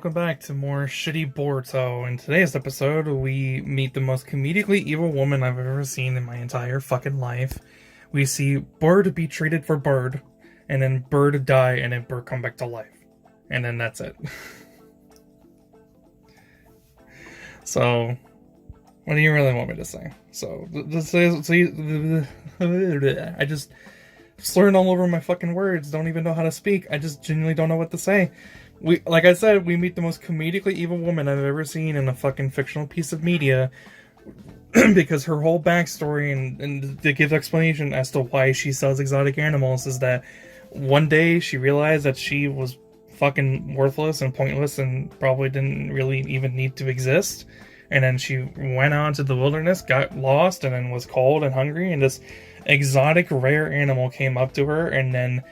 welcome back to more shitty Boruto. In today's episode, we meet the most comedically evil woman I've ever seen in my entire fucking life. We see Bird be treated for Bird, and then Bird die, and then Bird come back to life. And then that's it. So, what do you really want me to say? I just slurring all over my fucking words, don't even know how to speak. I just genuinely don't know what to say. Like I said, we meet the most comedically evil woman I've ever seen in a fucking fictional piece of media, because her whole backstory and to give explanation as to why she sells exotic animals is that one day she realized that she was fucking worthless and pointless and probably didn't really even need to exist. And then she went out into the wilderness, got lost, and then was cold and hungry, and this exotic rare animal came up to her and then,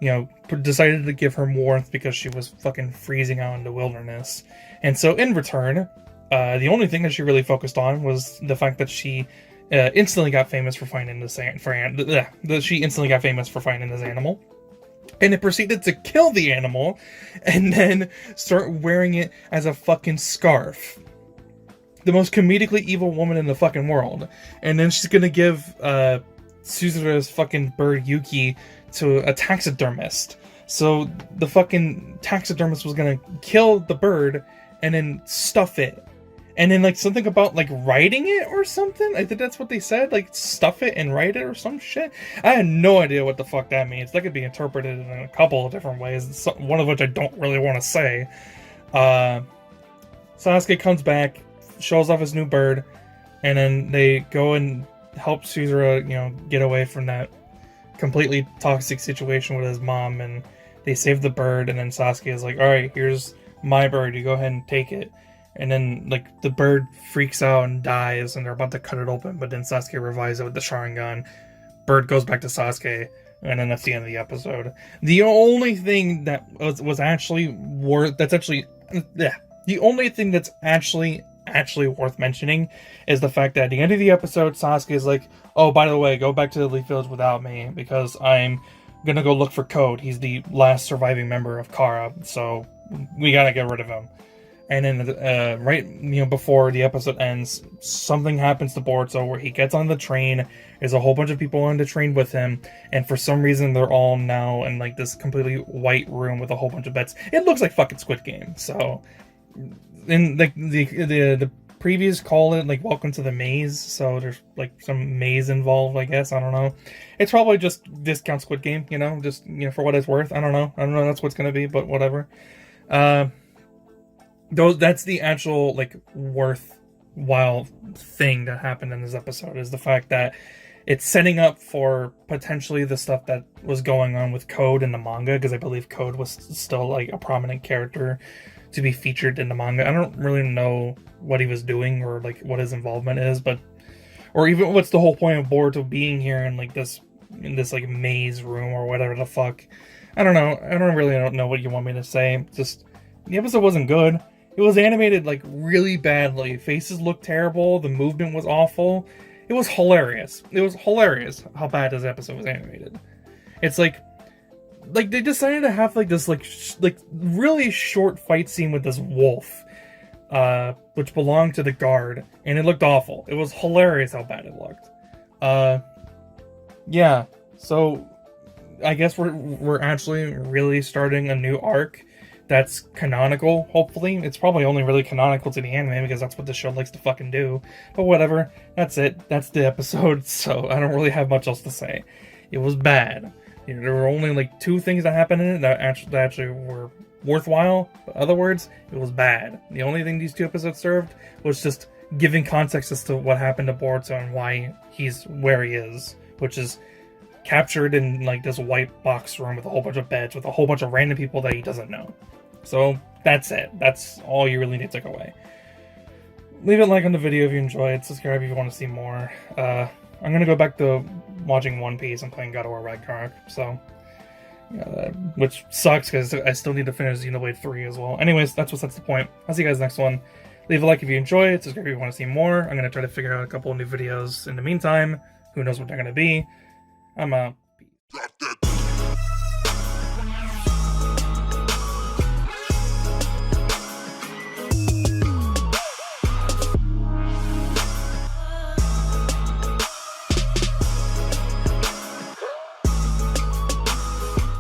you know, decided to give her warmth because she was fucking freezing out in the wilderness. And so in return, the only thing that she really focused on was the fact that she instantly got famous for finding this animal. And it proceeded to kill the animal and then start wearing it as a fucking scarf. The most comedically evil woman in the fucking world. And then she's gonna give Suzura's fucking bird Yuki to a taxidermist. So the fucking taxidermist was gonna kill the bird and then stuff it. And then, like, something about, like, writing it or something? I think that's what they said. Like, stuff it and write it or some shit. I had no idea what the fuck that means. That could be interpreted in a couple of different ways, one of which I don't really want to say. Sasuke comes back, shows off his new bird, and then they go and help Suzura, you know, get away from that completely toxic situation with his mom, and they save the bird, and then Sasuke is like, alright, here's my bird, you go ahead and take it. And then, like, the bird freaks out and dies, and they're about to cut it open, but then Sasuke revives it with the Sharingan. Bird goes back to Sasuke, and then that's the end of the episode. The only thing that was actually worth, the only thing that's actually worth mentioning is the fact that at the end of the episode, Sasuke is like, oh, by the way, go back to the Leaf Village without me, because I'm gonna go look for Code. He's the last surviving member of Kara, so we gotta get rid of him. And then, right, you know, before the episode ends, something happens to Boruto where he gets on the train. There's a whole bunch of people on the train with him, and for some reason, they're all now in, like, this completely white room with a whole bunch of beds. It looks like fucking Squid Game. So, in like the previews call it like Welcome to the Maze. So there's like some maze involved, I guess. I don't know. It's probably just discount Squid Game, you know, just, you know, for what it's worth. I don't know. That's what it's gonna be, but whatever. That's the actual, like, worthwhile thing that happened in this episode, is the fact that it's setting up for potentially the stuff that was going on with Code in the manga, because I believe Code was still, like, a prominent character to be featured in the manga. I don't really know what he was doing or, like, what his involvement is, but, or even what's the whole point of Boruto being here in, like, this like maze room or whatever the fuck. I don't know. I don't know what you want me to say. Just, the episode wasn't good. It was animated, like, really badly. Faces looked terrible. The movement was awful. It was hilarious. It was hilarious how bad this episode was animated. It's like they decided to have, like, this, like really short fight scene with this wolf, which belonged to the guard, and it looked awful. It was hilarious how bad it looked. Yeah. So, I guess we're actually really starting a new arc that's canonical, hopefully. It's probably only really canonical to the anime because that's what the show likes to fucking do. But whatever. That's it. That's the episode, so I don't really have much else to say. It was bad. You know, there were only, like, 2 things that happened in it that actually were worthwhile. But in other words, it was bad. The only thing these 2 episodes served was just giving context as to what happened to Boruto and why he's where he is, which is captured in, like, this white box room with a whole bunch of beds with a whole bunch of random people that he doesn't know. So that's it. That's all you really need to take away. Leave a like on the video if you enjoy it. Subscribe if you want to see more. I'm gonna go back to watching One Piece and playing God of War Ragnarok. So, which sucks because I still need to finish Xenoblade 3 as well. Anyways, that's the point. I'll see you guys next one. Leave a like if you enjoy it. Subscribe if you want to see more. I'm gonna try to figure out a couple of new videos in the meantime. Who knows what they're gonna be. I'm out.